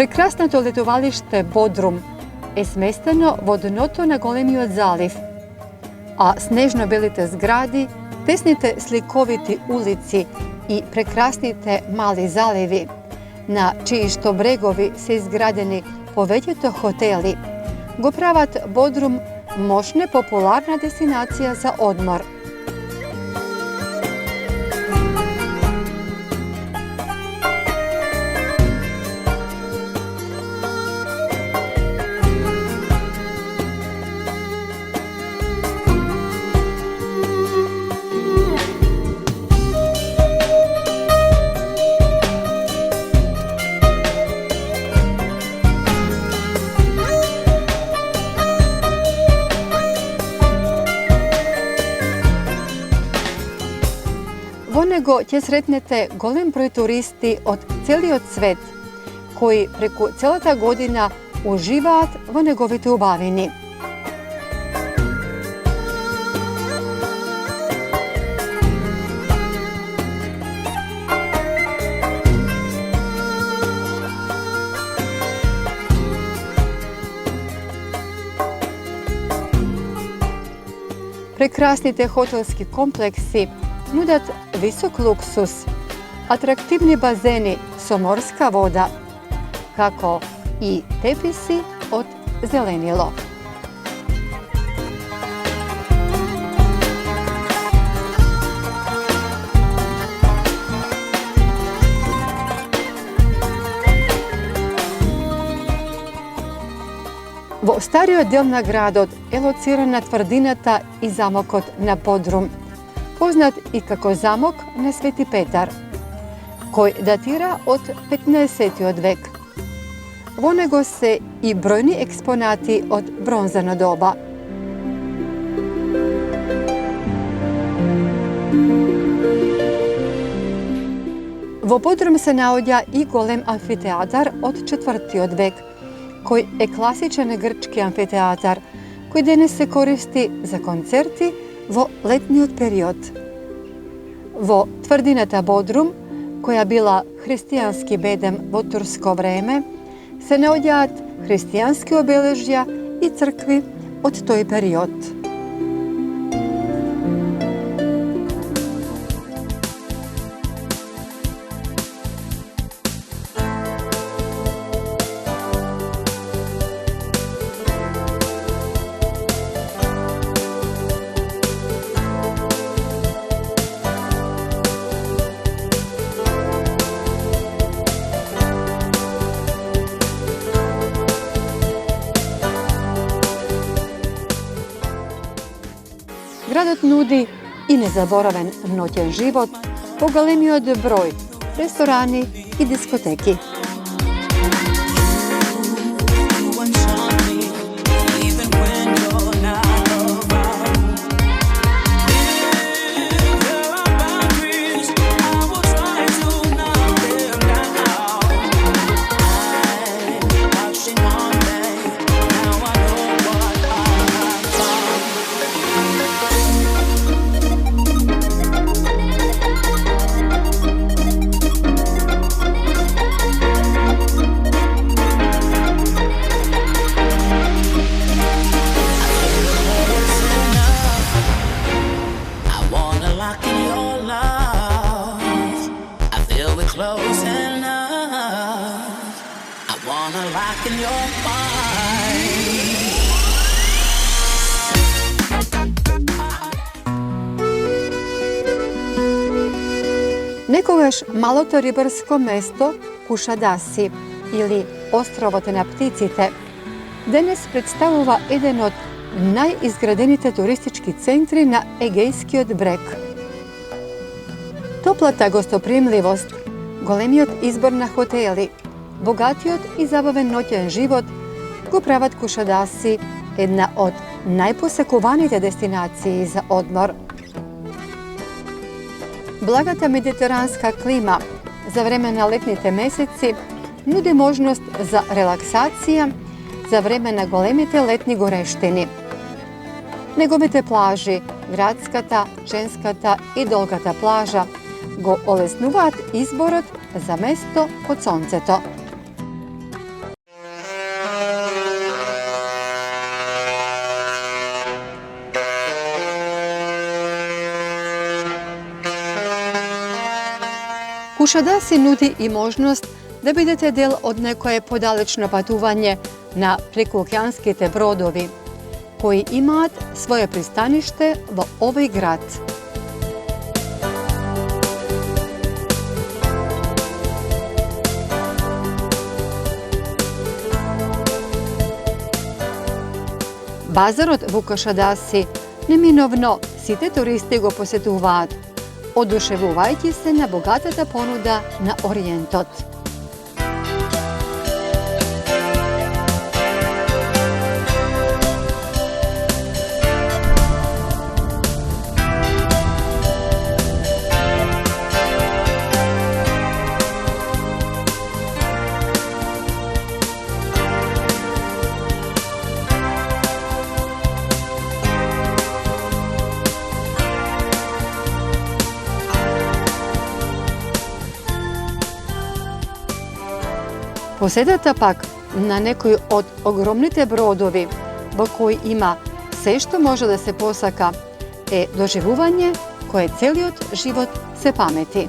Прекрасното летувалиште Бодрум е сместено во дното на големиот залив, а снежно-белите згради, тесните сликовити улици и прекрасните мали заливи, на чиишто брегови се изградени повеќето хотели, го прават Бодрум мощна популарна дестинација за одмор. Во него ќе сретнете голем број туристи од целиот свет, кои преку целата година уживаат во неговите убавини. Прекрасните хотелски комплекси нудат висок луксус, атрактивни базени со морска вода, како и теписи од зеленило. Во стариот дел на градот е лоцирана тврдината и замокот на Бодрум, познат и како замок на Свети Петар, кој датира од 15. век. Во него се и бројни експонати од бронзано доба. Во Бодрум се наоѓа и голем амфитеатар од 4. век, кој е класичен грчки амфитеатар, кој денес се користи за концерти во летниот период. Во тврдината Бодрум, која била христијански бедем во турско време, се наоѓаат христијански обележја и цркви од тој период. Градот нуди и незаборавен ноќен живот по големиот број ресторани и дискотеки. Close enough. I wanna lock in your mind. Некогаш малото рибарско место Кушадаси или островот на птиците денес представува еден од најизградените туристички центри на Егејскиот брег. Топлата гостопримливост, големиот избор на хотели, богатиот и забавен ноќен живот го прават Кушадаси една од најпосекуваните дестинации за одмор. Благата медитеранска клима за време на летните месеци нуди можност за релаксација за време на големите летни горештини. Неговите плажи, градската, женската и долгата плажа, го олеснуваат изборот за место под сонцето. Kušadasi nudi i možnost da budete del od nekoje podalečno patuvanje na prekookeanskite brodovi, koji imat svoje pristanište v ovaj grad. Bazarot v Kušadasi neminovno site turisti go posetuvat. Oduševuvajte se na bogatата ponuda na Orijentot. Posedata pak na nekoj od ogromnite brodovi, v koji ima sve što može da se posaka, doživuvanje koje celiot život se pameti.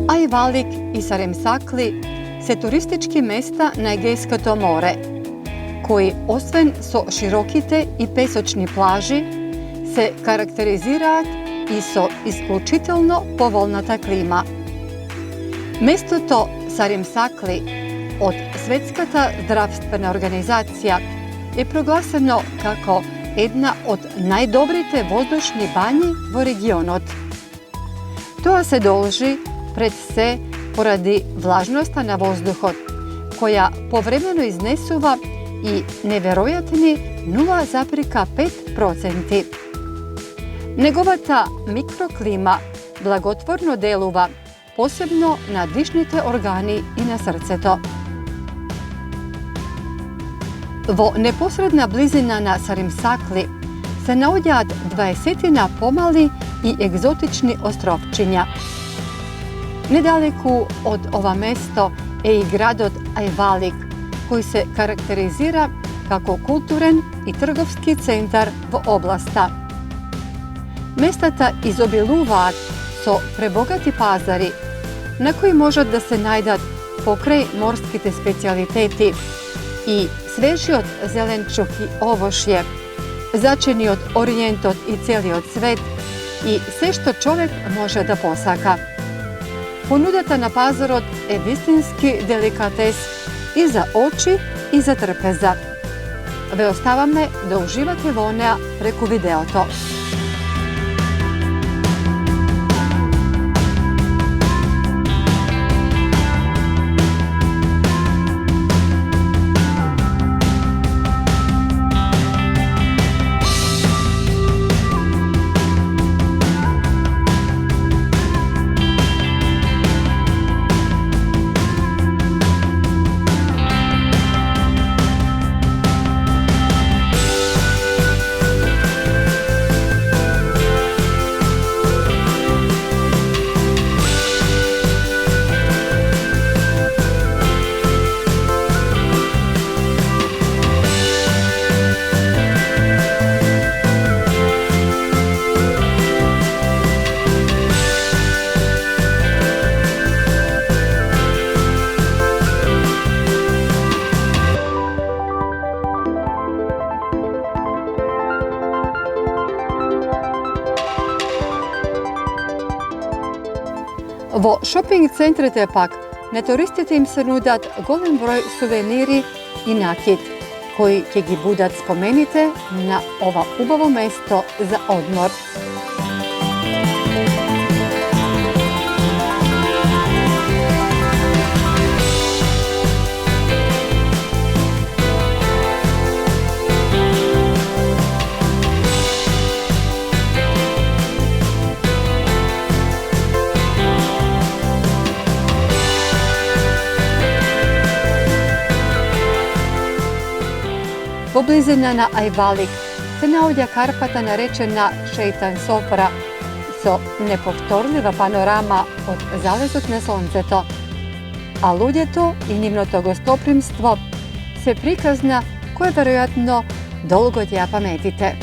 Ajvalik i Saremsakli se turistički mesta na Egejsko more, koji osven so širokite i pesočni plaži, se karakterizirat i so isključitelno povolnata klima. Mesto to Saremsakli od Svetskata zdravstvena organizacija je proglaseno kako jedna od najdobrite vozdušni banji v regionot. To se dolži pred se poradi vlažnosta na vozduhot, koja povremeno iznesuva i neverojatni 0,5%. Negovata mikroklima blagotvorno deluva, posebno na dišnite organi i na srceto. Vo neposredna blizina na Saremsakli se naudjat 20 pomali i egzotični ostrovčinja. Nedaleku od ova mesto je i gradot Ajvalik, koji se karakterizira kako kulturen i trgovski centar v oblasta. Mestata izobiluvat so prebogati pazari, na koji može da se najdat pokraj morskite specialiteti i svežiot zelenčuk i ovošje, začini od Orijentot i cijeli od svet i sve što čovjek može da posaka. Ponudata na pazarot je vistinski delikates i za oči i za trpeza. Ve ostava me da uživate vonea preko videoto. Vo shopping centrite pak na turistite im se nudat golem broj suveniri i nakit, koji će gi budat spomenite na ova ubavo mesto za odmor. blizina Ajvalik se naudja Karpata narečena Šeitan Sopra, so nepovtorljiva panorama od zalezut na sonceto. A ludjeto i njivnoto gostoprimstvo se prikazna koje vjerojatno dolgo tja pametite.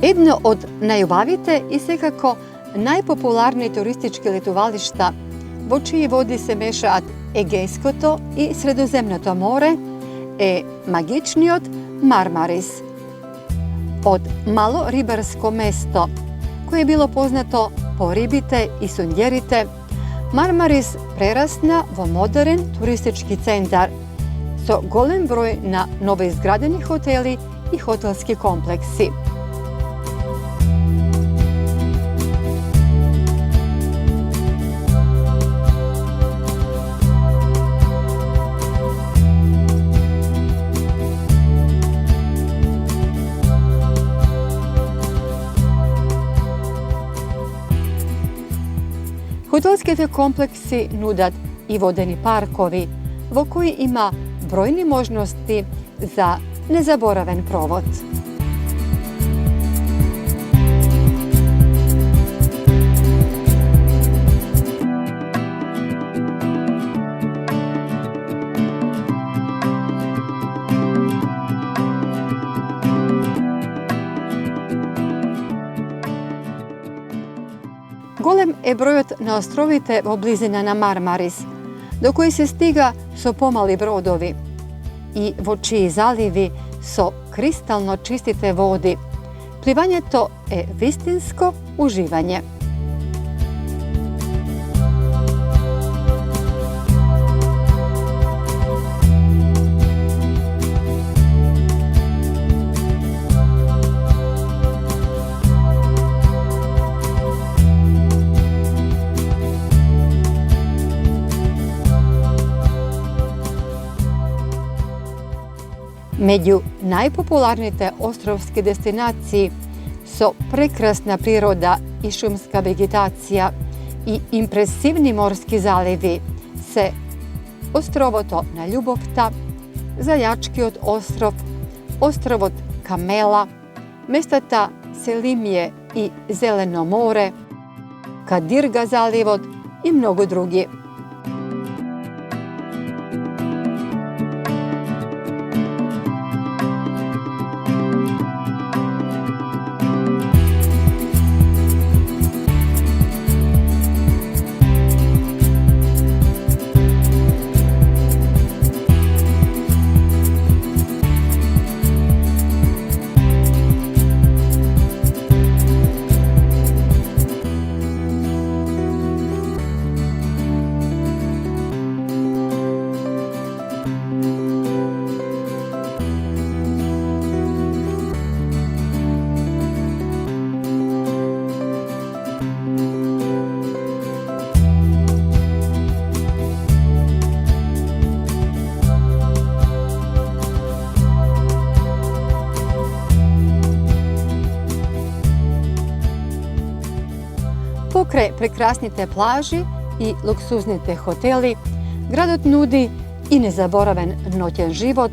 Jedno od najubavite i svekako najpopularniji turistički letovališta, vo čiji vodi se mešat Egejskoto i Sredozemnoto more, je magičniot Marmaris. Od malo ribarsko mesto, koje je bilo poznato po ribite i sundjerite, Marmaris prerasna vo modern turistički centar, so golem broj na novo izgradeni hoteli i hotelski kompleksi. Hotelski te kompleksi nudat i vodeni parkovi, vo koji ima brojni možnosti za nezaboraven provod. Golem je brojot na ostrovite v blizina na Marmaris, do koji se stiga so pomali brodovi i vo čiji zalivi so kristalno čistite vodi. Plivanje to je vistinsko uživanje. Među najpopularnije ostrovske destinacije so prekrasna priroda i šumska vegetacija i impresivni morski zalivi se Ostrovoto na Ljubovta, Zajačkiot ostrov, Ostrovot Kamela, mestata Selimije i Zeleno more, Kadirga zalivot i mnogo drugi. Pokraj prekrasnite plaži i luksuznite hoteli, gradot nudi i nezaboraven noćen život,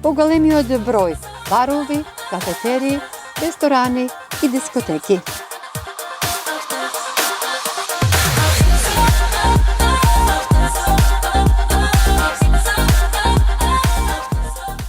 pogolemio od broj barovi, kafeteriji, restorani i diskoteki.